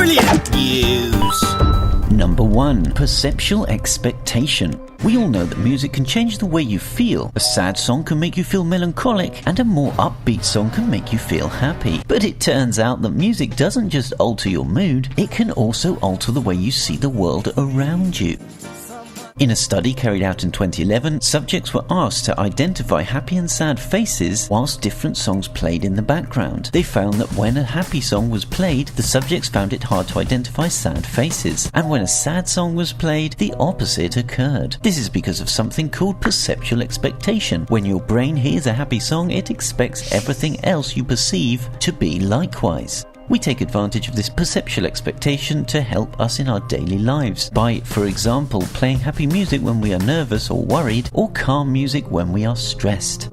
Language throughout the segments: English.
Brilliant news! Number 1. Perceptual Expectation. We all know that music can change the way you feel. A sad song can make you feel melancholic, and a more upbeat song can make you feel happy. But it turns out that music doesn't just alter your mood, it can also alter the way you see the world around you. In a study carried out in 2011, subjects were asked to identify happy and sad faces whilst different songs played in the background. They found that when a happy song was played, the subjects found it hard to identify sad faces, and when a sad song was played, the opposite occurred. This is because of something called perceptual expectation. When your brain hears a happy song, it expects everything else you perceive to be likewise. We take advantage of this perceptual expectation to help us in our daily lives by, for example, playing happy music when we are nervous or worried, or calm music when we are stressed.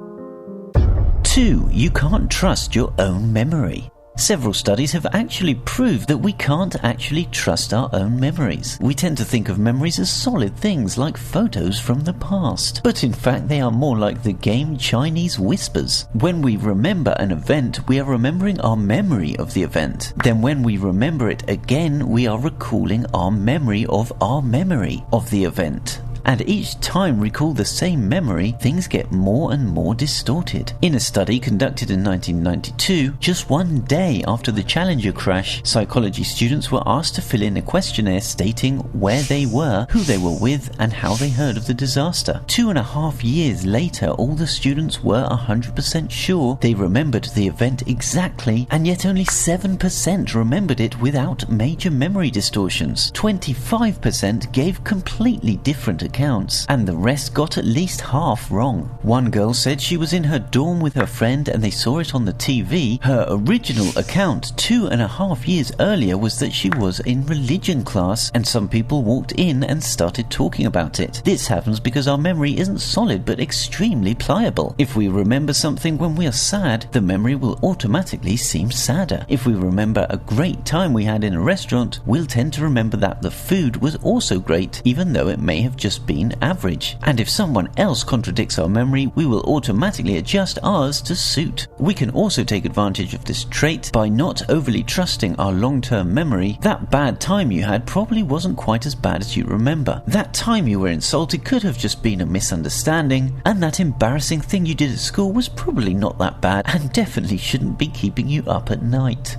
2. You can't trust your own memory. Several studies have actually proved that we can't actually trust our own memories. We tend to think of memories as solid things like photos from the past, but in fact they are more like the game Chinese whispers. When we remember an event, we are remembering our memory of the event. Then when we remember it again, we are recalling our memory of the event. And each time recall the same memory, things get more and more distorted. In a study conducted in 1992, just one day after the Challenger crash, psychology students were asked to fill in a questionnaire stating where they were, who they were with, and how they heard of the disaster. 2.5 years later, all the students were 100% sure they remembered the event exactly, and yet only 7% remembered it without major memory distortions. 25% gave completely different accounts, and the rest got at least half wrong. One girl said she was in her dorm with her friend and they saw it on the TV. Her original account 2.5 years earlier was that she was in religion class and some people walked in and started talking about it. This happens because our memory isn't solid but extremely pliable. If we remember something when we are sad, the memory will automatically seem sadder. If we remember a great time we had in a restaurant, we'll tend to remember that the food was also great, even though it may have just been average. And if someone else contradicts our memory, we will automatically adjust ours to suit. We can also take advantage of this trait by not overly trusting our long-term memory. That bad time you had probably wasn't quite as bad as you remember. That time you were insulted could have just been a misunderstanding, and that embarrassing thing you did at school was probably not that bad and definitely shouldn't be keeping you up at night.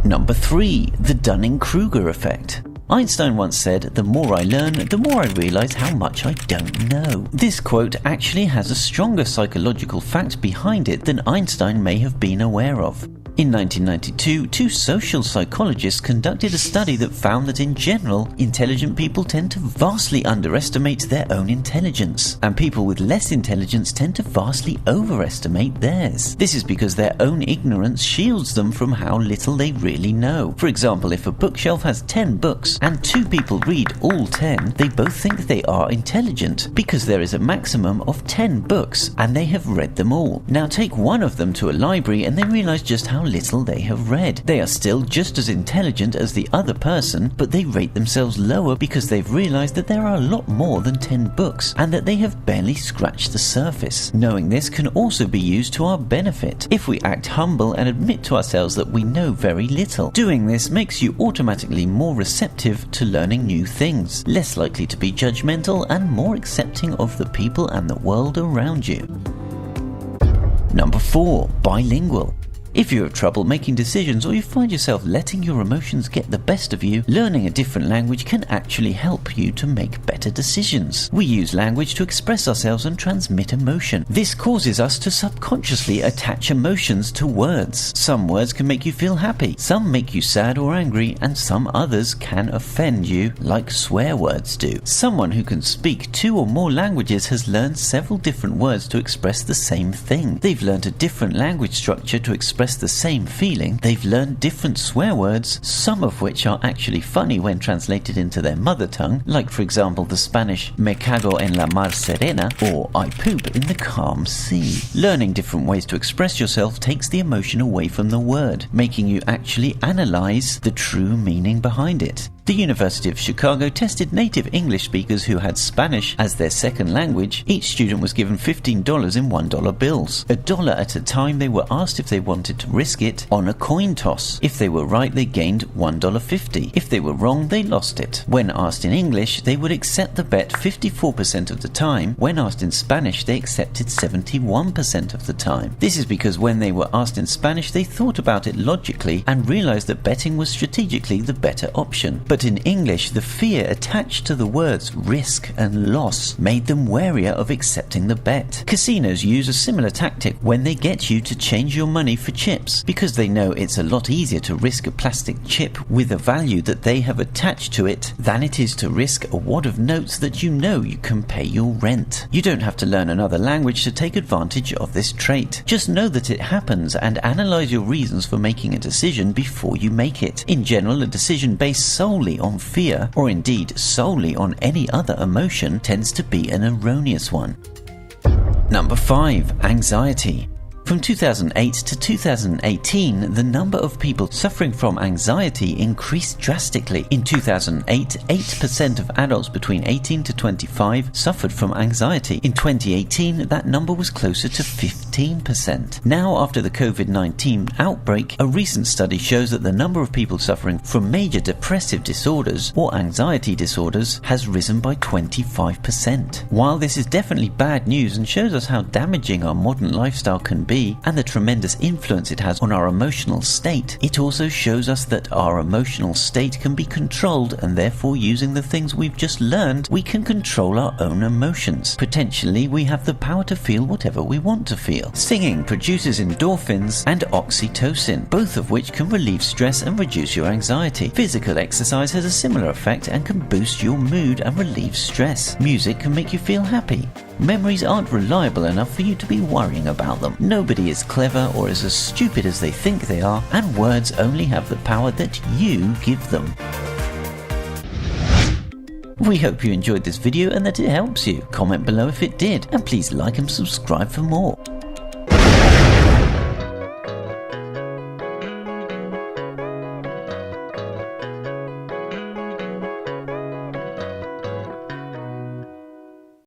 Number 3. The Dunningkruger effect. Einstein once said, "The more I learn, the more I realize how much I don't know." This quote actually has a stronger psychological fact behind it than Einstein may have been aware of. In 1992, 2 social psychologists conducted a study that found that in general, intelligent people tend to vastly underestimate their own intelligence, and people with less intelligence tend to vastly overestimate theirs. This is because their own ignorance shields them from how little they really know. For example, if a bookshelf has 10 books and 2 people read all 10, they both think they are intelligent because there is a maximum of 10 books and they have read them all. Now take one of them to a library and they realize just how little they have read. They are still just as intelligent as the other person, but they rate themselves lower because they've realized that there are a lot more than 10 books and that they have barely scratched the surface. Knowing this can also be used to our benefit if we act humble and admit to ourselves that we know very little. Doing this makes you automatically more receptive to learning new things, less likely to be judgmental, and more accepting of the people and the world around you. Number 4. Bilingual. If you have trouble making decisions or you find yourself letting your emotions get the best of you, learning a different language can actually help you to make better decisions. We use language to express ourselves and transmit emotion. This causes us to subconsciously attach emotions to words. Some words can make you feel happy, some make you sad or angry, and some others can offend you, like swear words do. Someone who can speak 2 or more languages has learned several different words to express the same thing. They've learned a different language structure to express the same feeling. They've learned different swear words, some of which are actually funny when translated into their mother tongue, like for example the Spanish "me cago en la mar serena" or "I poop in the calm sea." Learning different ways to express yourself takes the emotion away from the word, making you actually analyze the true meaning behind it. The University of Chicago tested native English speakers who had Spanish as their second language. Each student was given $15 in $1 bills. $1 at a time, they were asked if they wanted to risk it on a coin toss. If they were right, they gained $1.50. If they were wrong, they lost it. When asked in English, they would accept the bet 54% of the time. When asked in Spanish, they accepted 71% of the time. This is because when they were asked in Spanish, they thought about it logically and realized that betting was strategically the better option. But in English, the fear attached to the words risk and loss made them warier of accepting the bet. Casinos use a similar tactic when they get you to change your money for chips, because they know it's a lot easier to risk a plastic chip with a value that they have attached to it than it is to risk a wad of notes that you know you can pay your rent. You don't have to learn another language to take advantage of this trait. Just know that it happens and analyze your reasons for making a decision before you make it. In general, a decision based solely on fear, or indeed solely on any other emotion, tends to be an erroneous one. Number 5. Anxiety. From 2008 to 2018, the number of people suffering from anxiety increased drastically. In 2008, 8% of adults between 18 to 25 suffered from anxiety. In 2018, that number was closer to 15%. Now, after the COVID-19 outbreak, a recent study shows that the number of people suffering from major depressive disorders or anxiety disorders has risen by 25%. While this is definitely bad news and shows us how damaging our modern lifestyle can be, and the tremendous influence it has on our emotional state, it also shows us that our emotional state can be controlled, and therefore, using the things we've just learned, we can control our own emotions. Potentially, we have the power to feel whatever we want to feel. Singing produces endorphins and oxytocin, both of which can relieve stress and reduce your anxiety. Physical exercise has a similar effect and can boost your mood and relieve stress. Music can make you feel happy. Memories aren't reliable enough for you to be worrying about them. Nobody is clever or is as stupid as they think they are, and words only have the power that you give them. We hope you enjoyed this video and that it helps you. Comment below if it did, and please like and subscribe for more.